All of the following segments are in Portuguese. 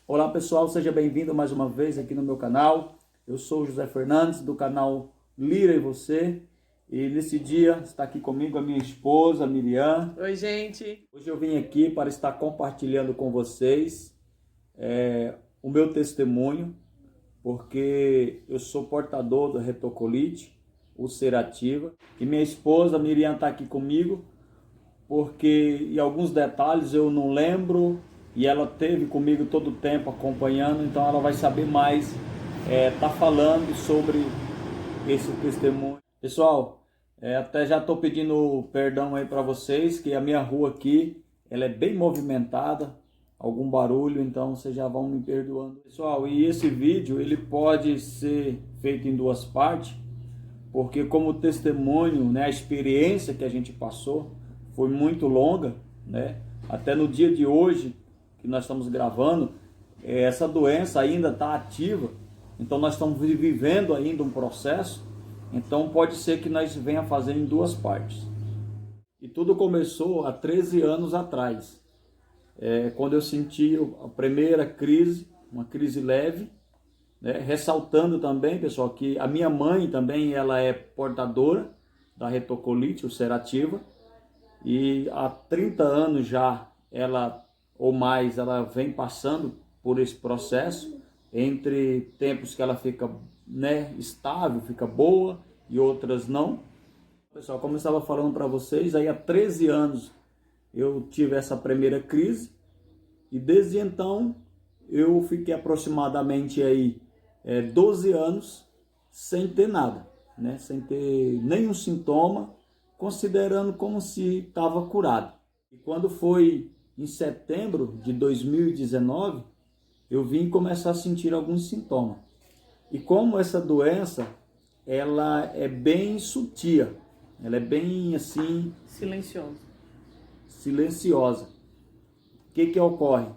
Olá pessoal, seja bem-vindo mais uma vez aqui no meu canal. Eu sou o José Fernandes do canal Lira e Você. E nesse dia está aqui comigo a minha esposa, Miriam. Oi, gente. Hoje eu vim aqui para estar compartilhando com vocês o meu testemunho, porque eu sou portador da retocolite ulcerativa. E minha esposa, Miriam, está aqui comigo, porque em alguns detalhes eu não lembro e ela teve comigo todo o tempo acompanhando, então ela vai saber mais, tá falando sobre esse testemunho. Pessoal, até já estou pedindo perdão aí para vocês, que a minha rua aqui, ela é bem movimentada, algum barulho, então vocês já vão me perdoando. Pessoal, e esse vídeo ele pode ser feito em duas partes, porque como testemunho, né, a experiência que a gente passou foi muito longa, né? Até no dia de hoje que nós estamos gravando, essa doença ainda está ativa, então nós estamos vivendo ainda um processo, então pode ser que nós venha fazer em duas partes. E tudo começou há 13 anos atrás, quando eu senti a primeira crise, uma crise leve, né? Ressaltando também, pessoal, que a minha mãe também ela é portadora da retocolite ulcerativa e há 30 anos já ela ou mais ela vem passando por esse processo, entre tempos que ela fica, né, estável, fica boa e outras não. Pessoal, como eu estava falando para vocês, aí há 13 anos eu tive essa primeira crise e desde então eu fiquei aproximadamente aí 12 anos sem ter nada, né? Sem ter nenhum sintoma, considerando como se estava curado. E quando foi em setembro de 2019, eu vim começar a sentir alguns sintomas. E como essa doença, ela é bem sutil, ela é bem assim, silenciosa. O que ocorre?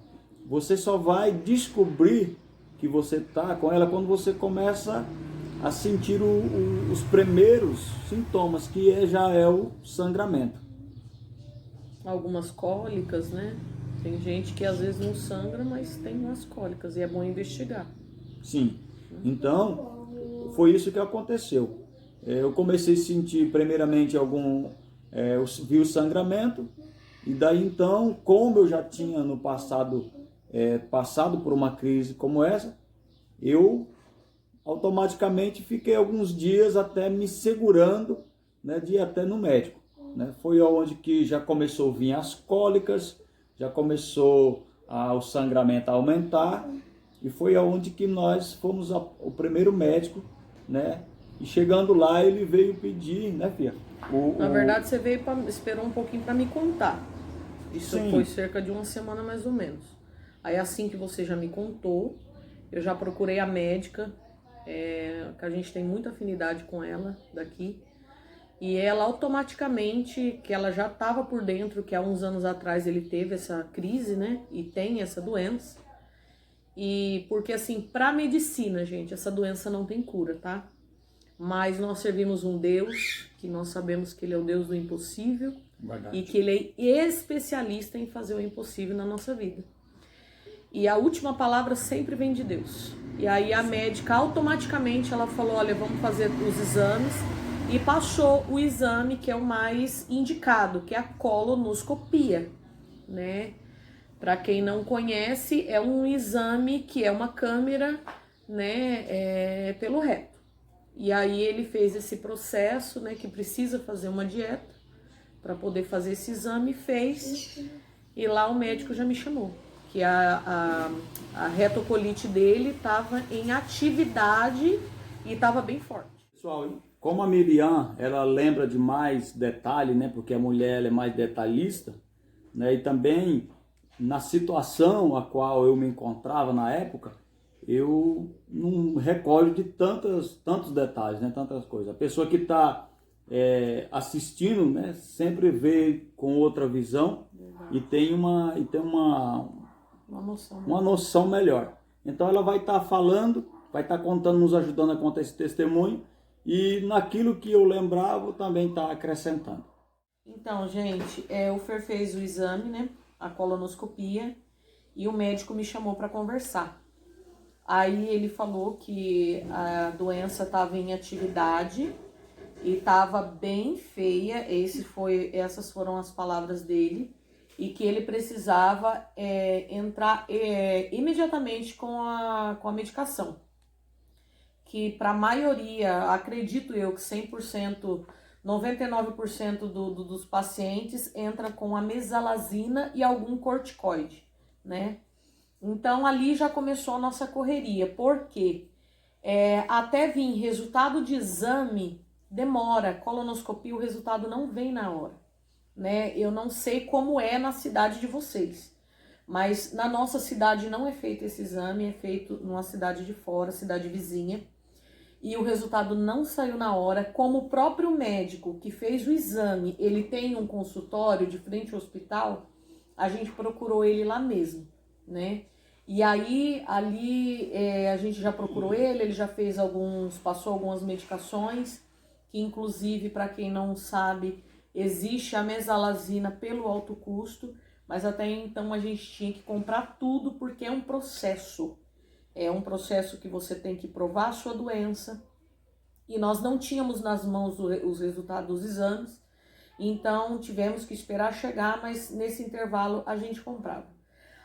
Você só vai descobrir que você está com ela quando você começa a sentir os primeiros sintomas, que já é o sangramento. Algumas cólicas, né? Tem gente que às vezes não sangra, mas tem umas cólicas e é bom investigar. Sim, então foi isso que aconteceu. Eu comecei a sentir primeiramente vi o sangramento, e daí então, como eu já tinha no passado passado por uma crise como essa, eu automaticamente fiquei alguns dias até me segurando, né, de ir até no médico, né? Foi onde que já começou a vir as cólicas, já começou o sangramento a aumentar, e foi aonde que nós fomos o primeiro médico, né? E chegando lá ele veio pedir, né, filha? Na verdade, você veio esperou um pouquinho para me contar. Isso Sim. foi cerca de uma semana mais ou menos. Aí assim que você já me contou, eu já procurei a médica, que a gente tem muita afinidade com ela daqui. E ela automaticamente, que ela já estava por dentro, que há uns anos atrás ele teve essa crise, né? E tem essa doença. E porque assim, para medicina, gente, essa doença não tem cura, tá? Mas nós servimos um Deus, que nós sabemos que ele é o Deus do impossível. Verdade. E que ele é especialista em fazer o impossível na nossa vida. E a última palavra sempre vem de Deus. E aí a médica automaticamente ela falou, olha, vamos fazer os exames, e passou o exame que é o mais indicado, que é a colonoscopia, né? Para quem não conhece, é um exame que é uma câmera, né, pelo reto. E aí ele fez esse processo, né, que precisa fazer uma dieta para poder fazer esse exame, fez, e lá o médico já me chamou, que a retocolite dele estava em atividade e estava bem forte. Pessoal, como a Miriam, ela lembra de mais detalhe, né, porque a mulher ela é mais detalhista, né, e também na situação a qual eu me encontrava na época, eu não recordo de tantos detalhes, né, tantas coisas. A pessoa que está assistindo, né, sempre vê com outra visão. Verdade. E tem uma noção melhor. Então ela vai estar falando, vai estar contando, nos ajudando a contar esse testemunho, e naquilo que eu lembrava também está acrescentando. Então, gente, o Fer fez o exame, né, a colonoscopia, e o médico me chamou para conversar. Aí ele falou que a doença estava em atividade e estava bem feia, essas foram as palavras dele, e que ele precisava entrar imediatamente com a medicação. Que para a maioria, acredito eu que 100%, 99% dos pacientes entra com a mesalazina e algum corticoide, né? Então ali já começou a nossa correria, porque até vir resultado de exame demora, colonoscopia, o resultado não vem na hora, né? Eu não sei como é na cidade de vocês, mas na nossa cidade não é feito esse exame, é feito numa cidade de fora, cidade vizinha, e o resultado não saiu na hora. Como o próprio médico que fez o exame, ele tem um consultório de frente ao hospital, a gente procurou ele lá mesmo, né? E aí, ali, a gente já procurou ele já fez passou algumas medicações, que inclusive, para quem não sabe, existe a mesalazina pelo alto custo, mas até então a gente tinha que comprar tudo porque é um processo. É um processo que você tem que provar a sua doença, e nós não tínhamos nas mãos os resultados dos exames, então tivemos que esperar chegar, mas nesse intervalo a gente comprava.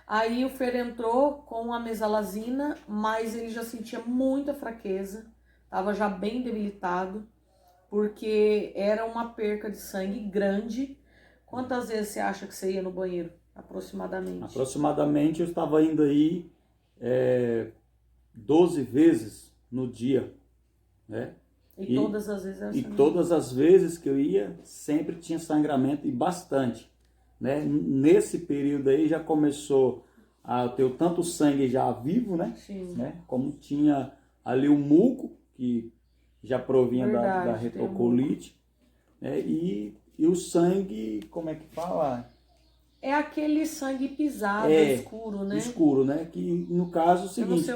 Aí o Fer entrou com a mesalazina, mas ele já sentia muita fraqueza, estava já bem debilitado, porque era uma perca de sangue grande. Quantas vezes você acha que você ia no banheiro, aproximadamente? Aproximadamente eu estava indo aí 12 vezes no dia, né? E todas as vezes era E sangramento. todas as vezes que eu ia, sempre tinha sangramento, e bastante, né? Nesse período aí já começou a ter tanto sangue já vivo, né? Sim. Né? Como tinha ali o muco, que já provinha da retocolite, né? E o sangue, como é que fala? É aquele sangue pisado, escuro, né? Escuro, né? Que no caso é o seguinte...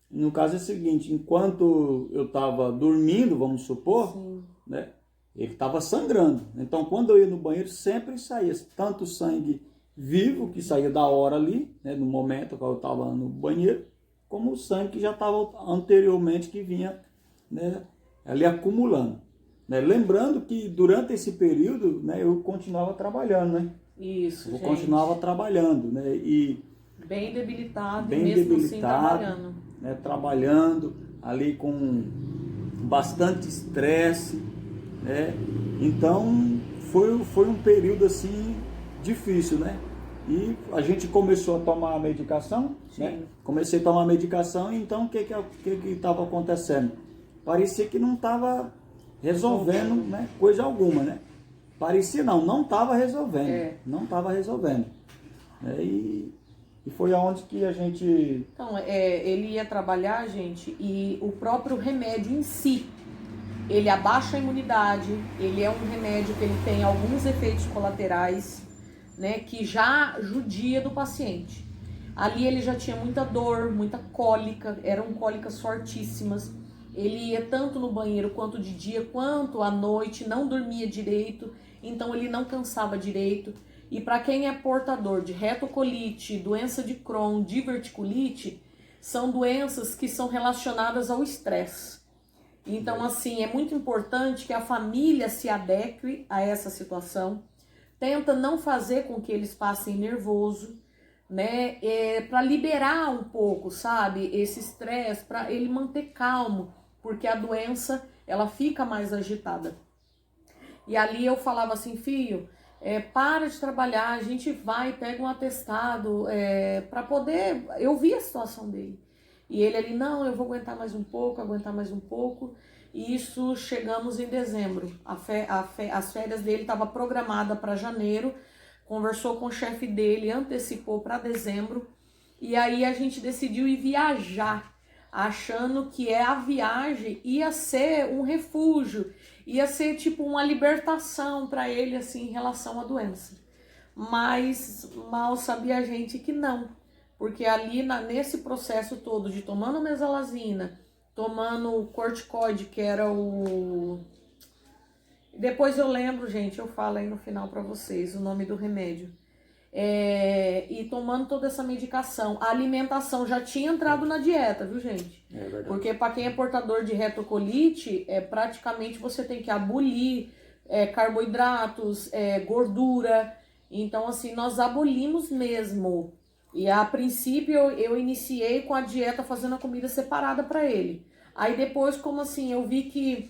No caso é o seguinte, enquanto eu estava dormindo, vamos supor, Sim. né, ele estava sangrando. Então, quando eu ia no banheiro, sempre saía tanto sangue vivo, que saía da hora ali, né, no momento que eu estava no banheiro, como o sangue que já estava anteriormente, que vinha, né, ali acumulando. Né? Lembrando que durante esse período, né, eu continuava trabalhando, né? Isso, eu continuava trabalhando, né? E bem debilitado, bem mesmo debilitado, assim trabalhando. Né, trabalhando ali com bastante estresse, né? Então foi um período assim difícil, né? E a gente começou a tomar a medicação, né? Comecei a tomar a medicação, e então o que estava acontecendo? Parecia que não estava resolvendo, né, coisa alguma, né? Parecia não estava resolvendo, não estava resolvendo. Né? E foi aonde que a gente... Então, ele ia trabalhar, gente, e o próprio remédio em si, ele abaixa a imunidade, ele é um remédio que ele tem alguns efeitos colaterais, né, que já judia do paciente. Ali ele já tinha muita dor, muita cólica, eram cólicas fortíssimas. Ele ia tanto no banheiro quanto de dia, quanto à noite, não dormia direito, então ele não cansava direito. E para quem é portador de retocolite, doença de Crohn, diverticulite, são doenças que são relacionadas ao estresse. Então, assim, é muito importante que a família se adeque a essa situação. Tenta não fazer com que eles passem nervoso, né? Para liberar um pouco, sabe? Esse estresse, para ele manter calmo, porque a doença, ela fica mais agitada. E ali eu falava assim, filho... para de trabalhar, a gente vai, pega um atestado, para poder... Eu vi a situação dele. E ele ali, não, eu vou aguentar mais um pouco, E isso chegamos em dezembro. As férias dele estavam programadas para janeiro, conversou com o chefe dele, antecipou para dezembro. E aí a gente decidiu ir viajar, achando que a viagem ia ser um refúgio, ia ser tipo uma libertação para ele assim em relação à doença. Mas mal sabia a gente que não, porque ali nesse processo todo de tomando mesalazina, tomando corticoide, que era o... Depois eu lembro, gente, eu falo aí no final para vocês o nome do remédio. e tomando toda essa medicação. A alimentação já tinha entrado na dieta, viu, gente? É verdade. Porque para quem é portador de retocolite, praticamente você tem que abolir carboidratos, gordura. Então, assim, nós abolimos mesmo. E a princípio eu iniciei com a dieta fazendo a comida separada para ele. Aí depois, como assim, eu vi que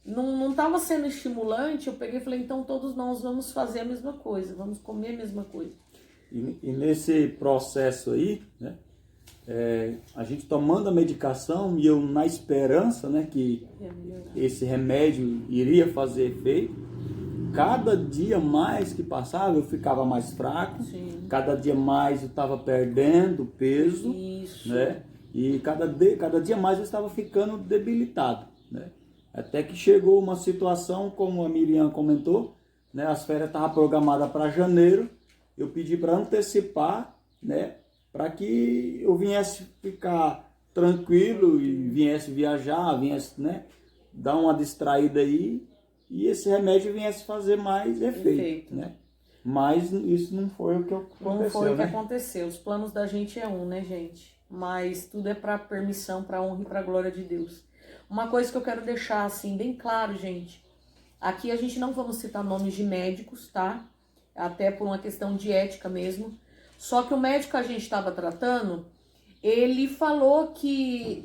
não estava sendo estimulante, eu peguei e falei, então todos nós vamos fazer a mesma coisa, vamos comer a mesma coisa. E nesse processo aí, né, a gente tomando a medicação e eu na esperança, né, que esse remédio iria fazer efeito, cada dia mais que passava eu ficava mais fraco, Sim. cada dia mais eu estava perdendo peso, Isso. né, e cada dia mais eu estava ficando debilitado, né. Até que chegou uma situação, como a Miriam comentou, né, as férias estavam programadas para janeiro, eu pedi para antecipar, né, para que eu viesse ficar tranquilo e viesse viajar, viesse, né, dar uma distraída aí e esse remédio viesse fazer mais efeito. Né? Mas isso não foi o que aconteceu. Não foi o que né? aconteceu. Os planos da gente é um, né, gente? Mas tudo é para permissão, para honra e para glória de Deus. Uma coisa que eu quero deixar assim bem claro, gente. Aqui a gente não vamos citar nomes de médicos, tá? Até por uma questão de ética mesmo. Só que o médico que a gente estava tratando, ele falou que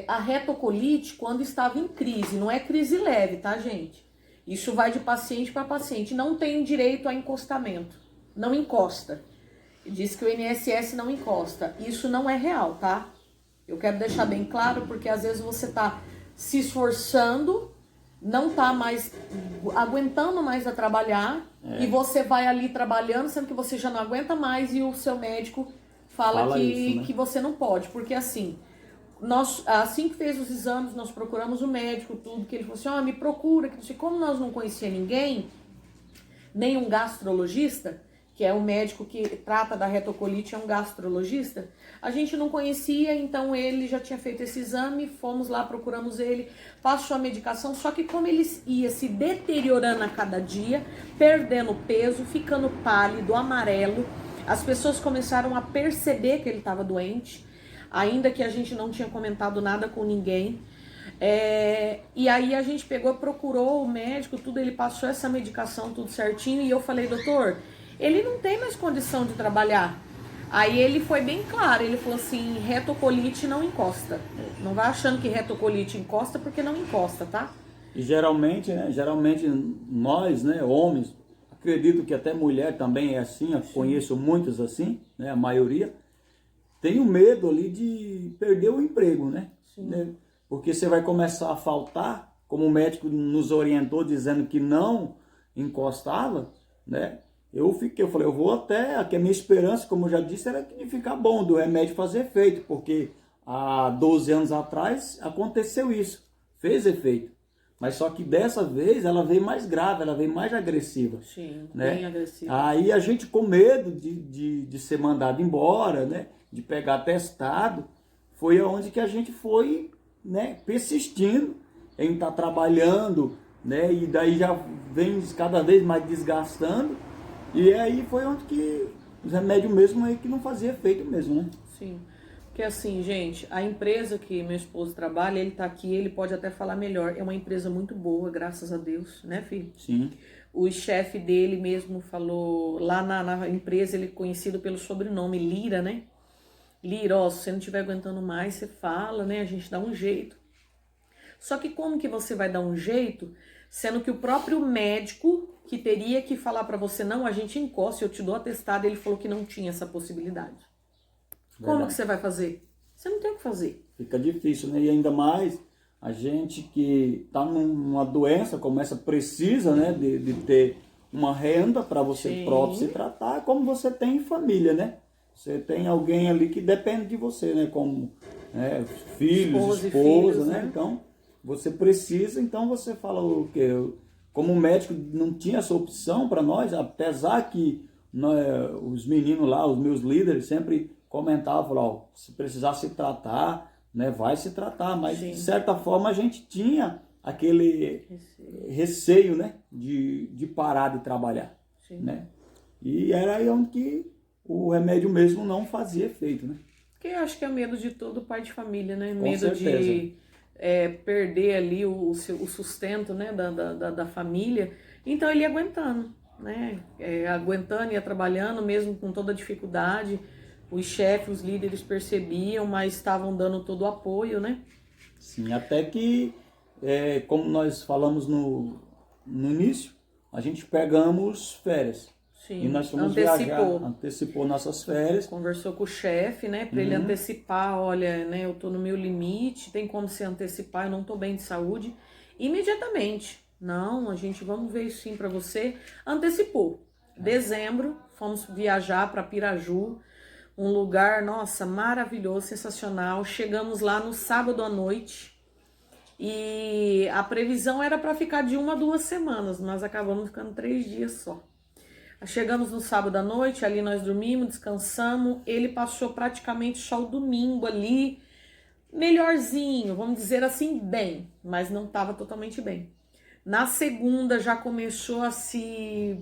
a retocolite, quando estava em crise, não é crise leve, tá, gente? Isso vai de paciente para paciente. Não tem direito a encostamento. Não encosta. Diz que o INSS não encosta. Isso não é real, tá? Eu quero deixar bem claro, porque às vezes você tá se esforçando, não tá mais aguentando mais a trabalhar, e você vai ali trabalhando, sendo que você já não aguenta mais, e o seu médico fala isso, né? que você não pode. Porque assim, nós, assim que fez os exames, nós procuramos o médico, tudo, que ele falou assim, me procura, que não sei, como nós não conhecia ninguém, nem um gastrologista, que é o médico que trata da retocolite, é um gastrologista, a gente não conhecia, então ele já tinha feito esse exame, fomos lá, procuramos ele, passou a medicação, só que como ele ia se deteriorando a cada dia, perdendo peso, ficando pálido, amarelo, as pessoas começaram a perceber que ele estava doente, ainda que a gente não tinha comentado nada com ninguém. E aí a gente pegou, procurou o médico, tudo, ele passou essa medicação, tudo certinho, e eu falei, doutor, ele não tem mais condição de trabalhar. Aí ele foi bem claro, ele falou assim, retocolite não encosta. Não vai achando que retocolite encosta, porque não encosta, tá? E geralmente nós, né, homens, acredito que até mulher também é assim, eu conheço muitos assim, né, a maioria, tem o medo ali de perder o emprego, né? Porque você vai começar a faltar, como o médico nos orientou dizendo que não encostava, né? Eu falei, eu vou até, que a minha esperança, como eu já disse, era de ficar bom, do remédio fazer efeito, porque há 12 anos atrás aconteceu isso, fez efeito. Mas só que dessa vez ela veio mais grave, ela veio mais agressiva. Sim, né? Bem agressiva. Aí a gente com medo de ser mandado embora, né? De pegar atestado, foi aonde que a gente foi, né, persistindo em estar trabalhando, né? E daí já vem cada vez mais desgastando. E aí foi onde que os remédios mesmo aí que não fazia efeito mesmo, né? Sim. Porque assim, gente, a empresa que meu esposo trabalha, ele tá aqui, ele pode até falar melhor. É uma empresa muito boa, graças a Deus, né, filho? Sim. O chefe dele mesmo falou, lá na empresa, ele é conhecido pelo sobrenome Lira, né? Lira, ó, se você não estiver aguentando mais, você fala, né? A gente dá um jeito. Só que como que você vai dar um jeito, sendo que o próprio médico que teria que falar para você, não, a gente encosta, eu te dou atestado, ele falou que não tinha essa possibilidade. Como que você vai fazer? Você não tem o que fazer. Fica difícil, né? E ainda mais a gente que está numa doença como essa precisa, né, de ter uma renda para você próprio se tratar, como você tem em família, né? Você tem alguém ali que depende de você, né? Como filhos, esposa, né? Então, você precisa, então você fala o quê? Como médico não tinha essa opção para nós, apesar que os meninos lá, os meus líderes sempre comentavam, falavam, se precisar se tratar, né, vai se tratar, mas de certa forma a gente tinha aquele receio, né, de parar de trabalhar, né? E era aí onde que o remédio mesmo não fazia efeito, né? Que eu acho que é medo de todo pai de família, né? Com Medo certeza. de perder ali o sustento, né, da família. Então ele ia aguentando, né? Aguentando, ia trabalhando, mesmo com toda a dificuldade. Os chefes, os líderes percebiam, mas estavam dando todo o apoio, né? Sim, até que, como nós falamos no início, a gente pegamos férias. Sim, E nós fomos antecipou. viajar, antecipou nossas férias. Conversou com o chefe, né, para ele antecipar, olha, né, eu tô no meu limite, tem como se antecipar, eu não tô bem de saúde. Imediatamente, não, a gente vamos ver isso sim para você. Antecipou. Dezembro, fomos viajar para Piraju, um lugar, nossa, maravilhoso, sensacional. Chegamos lá no sábado à noite e a previsão era para ficar de 1 a 2 semanas, mas acabamos ficando 3 dias só. Chegamos no sábado à noite, ali nós dormimos, descansamos. Ele passou praticamente só o domingo ali, melhorzinho, vamos dizer assim, bem, mas não estava totalmente bem. Na segunda já começou a se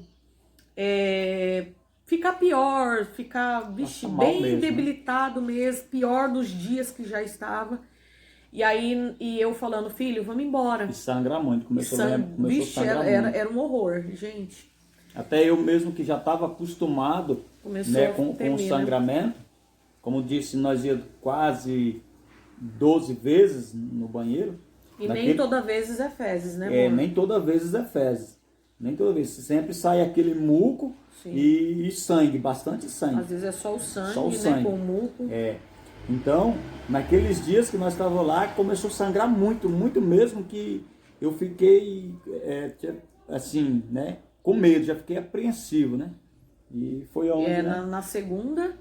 ficar pior, ficar bem mesmo, debilitado mesmo, pior dos dias que já estava. E aí eu falando, filho, vamos embora. E sangra muito, começou a sangrar muito. Era um horror, gente. Até eu mesmo que já estava acostumado, né, com o sangramento, como disse, nós íamos quase 12 vezes no banheiro. E nem toda vez é fezes, né, amor? Nem toda vez é fezes. Nem toda vez. Sempre sai aquele muco e sangue, bastante sangue. Às vezes é só o sangue, só o né, sangue. com o muco. Então, naqueles dias que nós estávamos lá, começou a sangrar muito, muito mesmo, que eu fiquei, assim, né, com medo, já fiquei apreensivo, né? E foi onde... Na segunda,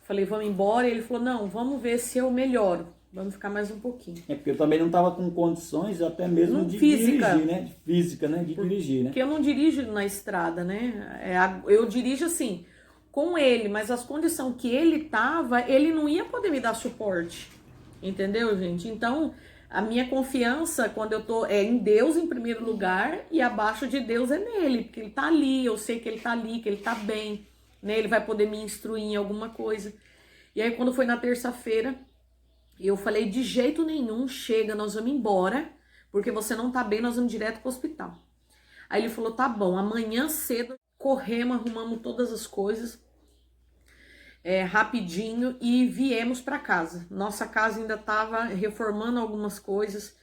falei, vamos embora, e ele falou, não, vamos ver se eu melhoro, vamos ficar mais um pouquinho. Porque eu também não estava com condições até mesmo de física. dirigir, né? De física, né? De dirigir, né? Porque eu não dirijo na estrada, né? Eu dirijo assim, com ele, mas as condições que ele tava, ele não ia poder me dar suporte, entendeu, gente? Então, a minha confiança, quando eu tô, é em Deus em primeiro lugar, e abaixo de Deus é nele, porque ele tá ali, eu sei que ele tá ali, que ele tá bem, né? Ele vai poder me instruir em alguma coisa. E aí, quando foi na terça-feira, eu falei, de jeito nenhum, chega, nós vamos embora, porque você não tá bem, nós vamos direto pro hospital. Aí ele falou, tá bom, amanhã cedo, corremos, arrumamos todas as coisas, rapidinho, e viemos para casa. Nossa casa ainda estava reformando algumas coisas,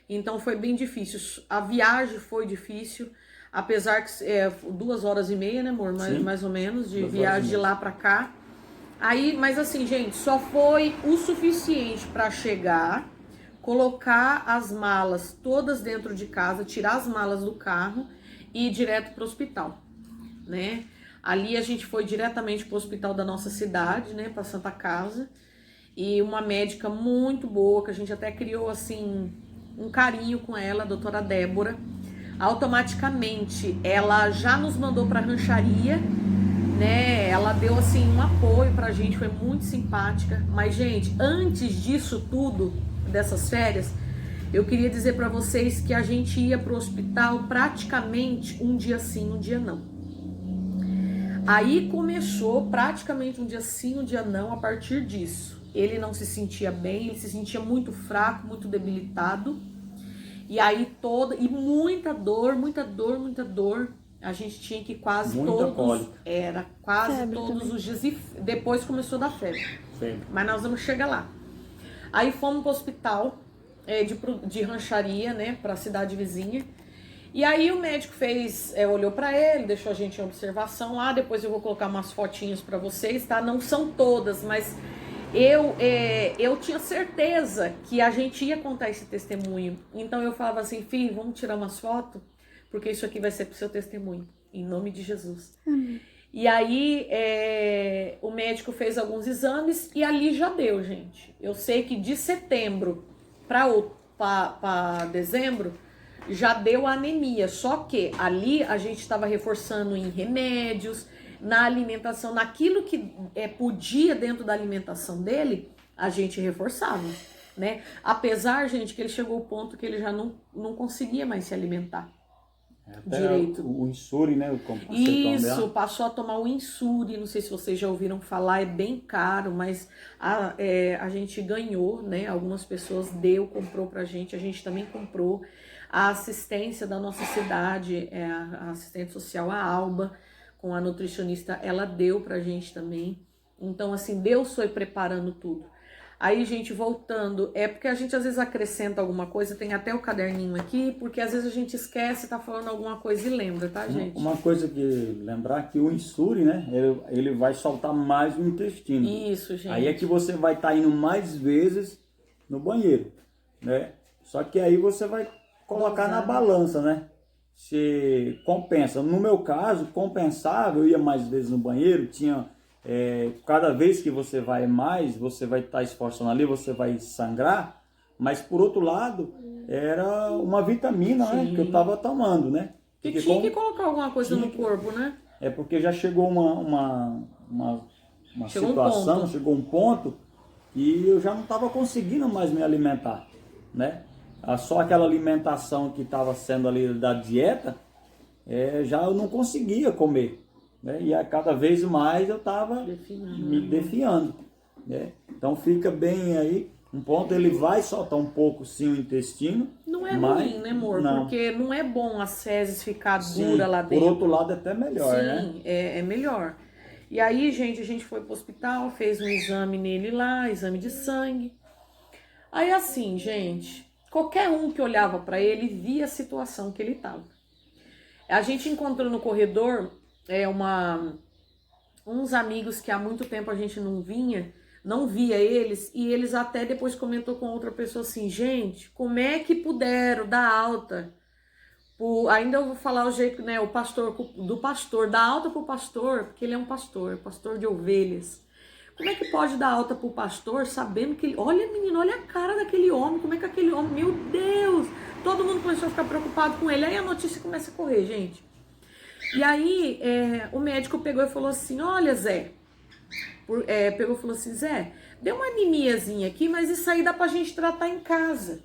então foi bem difícil. A viagem foi difícil, apesar que 2h30, né, amor? Mais ou menos, de viagem de lá para cá. Aí, mas assim, gente, só foi o suficiente para chegar, colocar as malas todas dentro de casa, tirar as malas do carro e ir direto para o hospital, né? Ali a gente foi diretamente para o hospital da nossa cidade, né, para Santa Casa, e uma médica muito boa, que a gente até criou, assim, um carinho com ela, a doutora Débora. Automaticamente, ela já nos mandou para a rancharia, né, ela deu, assim, um apoio pra gente, foi muito simpática. Mas, gente, antes disso tudo, dessas férias, eu queria dizer para vocês que a gente ia pro hospital praticamente um dia sim, um dia não. Aí começou praticamente um dia sim, um dia não, a partir disso. Ele não se sentia bem, ele se sentia muito fraco, muito debilitado. E aí muita dor, muita dor, muita dor. A gente tinha que quase todos os dias. E depois começou a dar febre. Mas nós vamos chegar lá. Aí fomos pro hospital de rancharia, né, pra cidade vizinha. E aí o médico olhou pra ele, deixou a gente em observação lá, depois eu vou colocar umas fotinhas pra vocês, tá? Não são todas, mas eu tinha certeza que a gente ia contar esse testemunho. Então eu falava assim, filho, vamos tirar umas fotos, porque isso aqui vai ser pro seu testemunho, em nome de Jesus. E aí o médico fez alguns exames e ali já deu, gente. Eu sei que de setembro para dezembro, já deu anemia, só que ali a gente estava reforçando em remédios, na alimentação, naquilo que podia dentro da alimentação dele, a gente reforçava, né? Apesar, gente, que ele chegou ao ponto que ele já não conseguia mais se alimentar. Até direito. O Insuri, né? Isso, passou a tomar o Insuri, não sei se vocês já ouviram falar, é bem caro, mas a gente ganhou, né? Algumas pessoas comprou pra gente, a gente também comprou. A assistência da nossa cidade, a assistente social, a Alba, com a nutricionista, ela deu pra gente também. Então, assim, Deus foi preparando tudo. Aí, gente, voltando, é porque a gente às vezes acrescenta alguma coisa, tem até o caderninho aqui, porque às vezes a gente esquece, tá falando alguma coisa e lembra, tá, gente? Uma coisa que lembrar que o Insuri, né, ele vai soltar mais o intestino. Isso, gente. Aí é que você vai estar indo mais vezes no banheiro, né? Só que aí você vai colocar na balança, né? Se compensa. No meu caso, compensava, eu ia mais vezes no banheiro, tinha... cada vez que você vai mais, você vai estar esforçando ali, você vai sangrar, mas por outro lado, era uma vitamina, né, que eu estava tomando, né? Que tinha que colocar alguma coisa no corpo, né? É porque já chegou uma situação, chegou um ponto e eu já não estava conseguindo mais me alimentar, né? Só aquela alimentação que estava sendo ali da dieta, já eu não conseguia comer. Né? E a cada vez mais eu estava me defiando. Né? Então fica bem aí, um ponto ele vai soltar um pouco sim o intestino. Não é ruim, né, amor? Não. Porque não é bom as fezes ficar dura lá dentro. Por outro lado é até melhor, sim, né? Sim, é melhor. E aí, gente, a gente foi pro hospital, fez um exame nele lá, exame de sangue. Aí assim, gente, qualquer um que olhava para ele via a situação que ele estava. A gente encontrou no corredor uns amigos que há muito tempo a gente não via eles, e eles até depois comentou com outra pessoa assim, gente, como é que puderam dar alta? Ainda eu vou falar o jeito, né, o pastor, dar alta pro pastor, porque ele é um pastor de ovelhas. Como é que pode dar alta pro pastor sabendo que ele... Olha, menino, olha a cara daquele homem, como é que aquele homem... Meu Deus! Todo mundo começou a ficar preocupado com ele, aí a notícia começa a correr, gente. E aí, o médico pegou e falou assim, olha, Zé, pegou e falou assim, Zé, deu uma anemiazinha aqui, mas isso aí dá pra gente tratar em casa,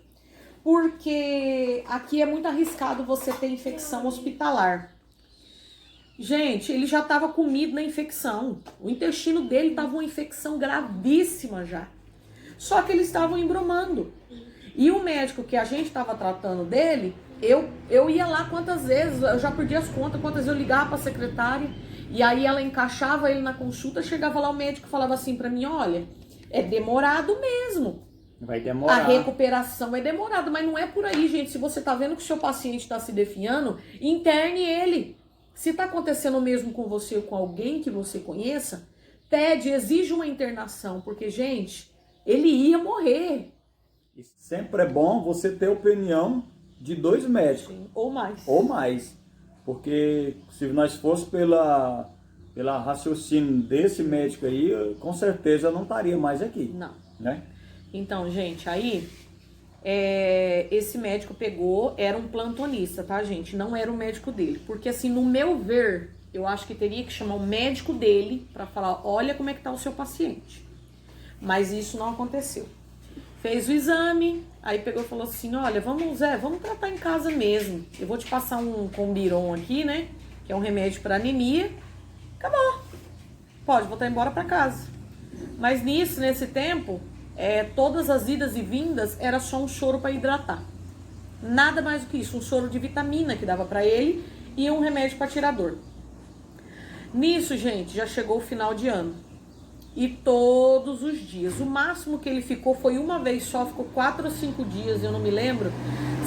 porque aqui é muito arriscado você ter infecção hospitalar. Gente, ele já estava comido na infecção, o intestino dele estava uma infecção gravíssima já, só que eles estavam embromando. E o médico que a gente estava tratando dele, eu ia lá quantas vezes, eu já perdi as contas, quantas vezes eu ligava para a secretária, e aí ela encaixava ele na consulta, chegava lá o médico falava assim para mim, olha, é demorado mesmo. Vai demorar. A recuperação é demorada, mas não é por aí, gente. Se você tá vendo que o seu paciente está se definhando, interne ele. Se tá acontecendo o mesmo com você ou com alguém que você conheça, pede, exige uma internação, porque, gente, ele ia morrer. Sempre é bom você ter opinião de 2 médicos. Sim, ou mais. Ou mais. Porque se nós fosse pela raciocínio desse médico aí, com certeza eu não estaria mais aqui. Não. Né? Então, gente, aí esse médico era um plantonista, tá, gente? Não era o médico dele. Porque, assim, no meu ver, eu acho que teria que chamar o médico dele pra falar, olha como é que tá o seu paciente. Mas isso não aconteceu. Fez o exame, aí pegou e falou assim, olha, vamos tratar em casa mesmo. Eu vou te passar um Combiron aqui, né? Que é um remédio para anemia. Acabou. Pode voltar embora para casa. Mas nesse tempo, todas as idas e vindas era só um soro para hidratar. Nada mais do que isso, um soro de vitamina que dava para ele e um remédio para tirar dor. Nisso, gente, já chegou o final de ano. E todos os dias. O máximo que ele ficou foi uma vez só, ficou 4 ou 5 dias, eu não me lembro,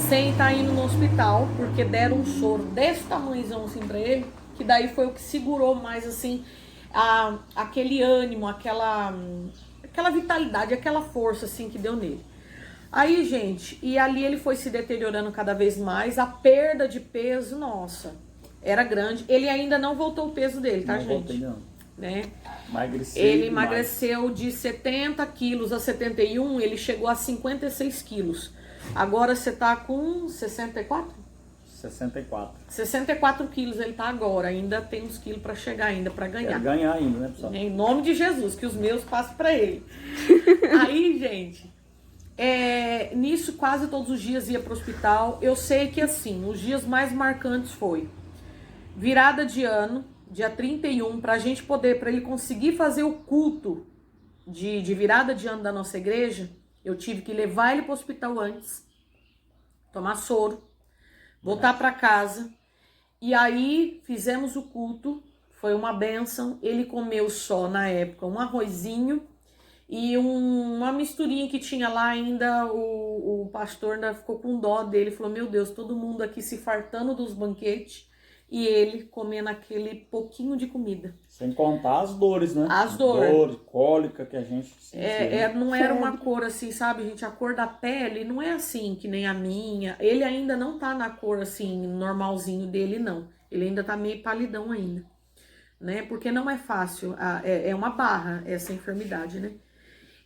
sem estar indo no hospital, porque deram um soro desse tamanhozão assim pra ele, que daí foi o que segurou mais assim, aquele ânimo, aquela vitalidade, aquela força assim que deu nele. Aí, gente, e ali ele foi se deteriorando cada vez mais, a perda de peso, nossa, era grande. Ele ainda não voltou o peso dele, tá, não gente? Voltei, não. Né? Ele emagreceu de 70 quilos a 71, ele chegou a 56 quilos. Agora você tá com 64? 64. 64 quilos ele tá agora, ainda tem uns quilos para chegar ainda, para ganhar. Quero ganhar ainda, né, pessoal? Em nome de Jesus, que os meus passem para ele. Aí, gente, Nisso, quase todos os dias ia para o hospital. Eu sei que, assim, os dias mais marcantes foi virada de ano, dia 31, para ele conseguir fazer o culto de virada de ano da nossa igreja. Eu tive que levar ele para o hospital antes, tomar soro, voltar para casa. E aí fizemos o culto, foi uma bênção. Ele comeu só, na época, um arrozinho e uma misturinha que tinha lá ainda. O pastor ainda ficou com dó dele, falou: meu Deus, todo mundo aqui se fartando dos banquetes e ele comendo aquele pouquinho de comida. Sem contar as dores, né? As dores, cólica que a gente sentia. não era uma cor assim, sabe, gente? A cor da pele não é assim que nem a minha. Ele ainda não tá na cor assim, normalzinho dele, não. Ele ainda tá meio palidão ainda, né? Porque não é fácil, é uma barra essa enfermidade, né?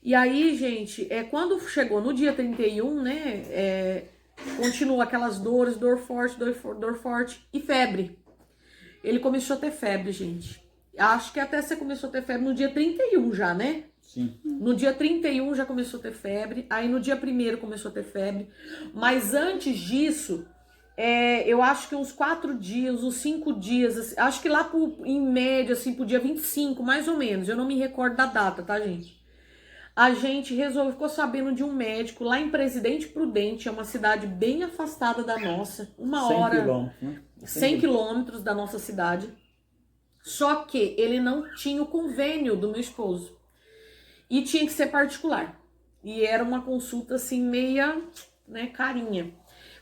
E aí, gente, quando chegou no dia 31, né, continua aquelas dores, dor forte e febre. Ele começou a ter febre, gente. Acho que até você começou a ter febre no dia 31 já, né? Sim. No dia 31 já começou a ter febre, aí no dia 1º começou a ter febre. Mas antes disso, eu acho que uns 4 dias, uns 5 dias, assim, acho que lá em média, assim, pro dia 25, mais ou menos. Eu não me recordo da data, tá, gente? A gente ficou sabendo de um médico lá em Presidente Prudente, é uma cidade bem afastada da nossa, 100 quilômetros, né? 100 quilômetros da nossa cidade. Só que ele não tinha o convênio do meu esposo e tinha que ser particular. E era uma consulta assim meia, né, carinha.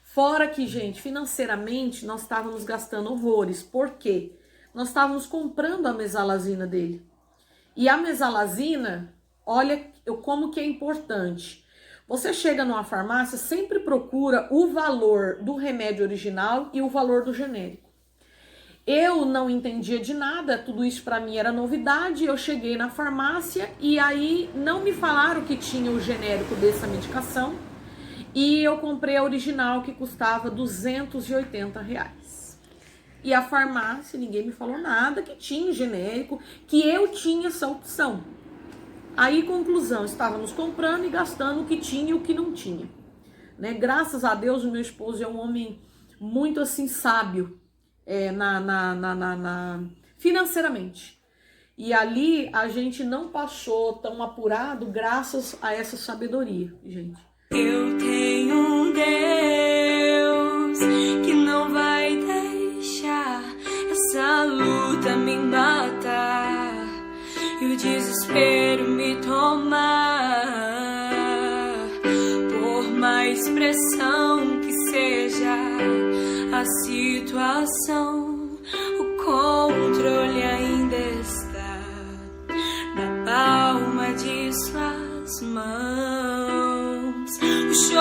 Fora que, gente, financeiramente nós estávamos gastando horrores. Por quê? Nós estávamos comprando a mesalazina dele. E a mesalazina, olha como que é importante. Você chega numa farmácia, sempre procura o valor do remédio original e o valor do genérico. Eu não entendia de nada, tudo isso para mim era novidade. Eu cheguei na farmácia e aí não me falaram que tinha o genérico dessa medicação. E eu comprei a original, que custava R$280. E a farmácia, ninguém me falou nada, que tinha genérico, que eu tinha essa opção. Aí, conclusão, estávamos comprando e gastando o que tinha e o que não tinha, né? Graças a Deus, o meu esposo é um homem muito assim sábio, financeiramente. E ali a gente não passou tão apurado graças a essa sabedoria, gente. Eu tenho um Deus que não vai deixar essa luta me matar e o desespero me tomar. Por mais pressão que seja a situação, o controle ainda está na palma de suas mãos.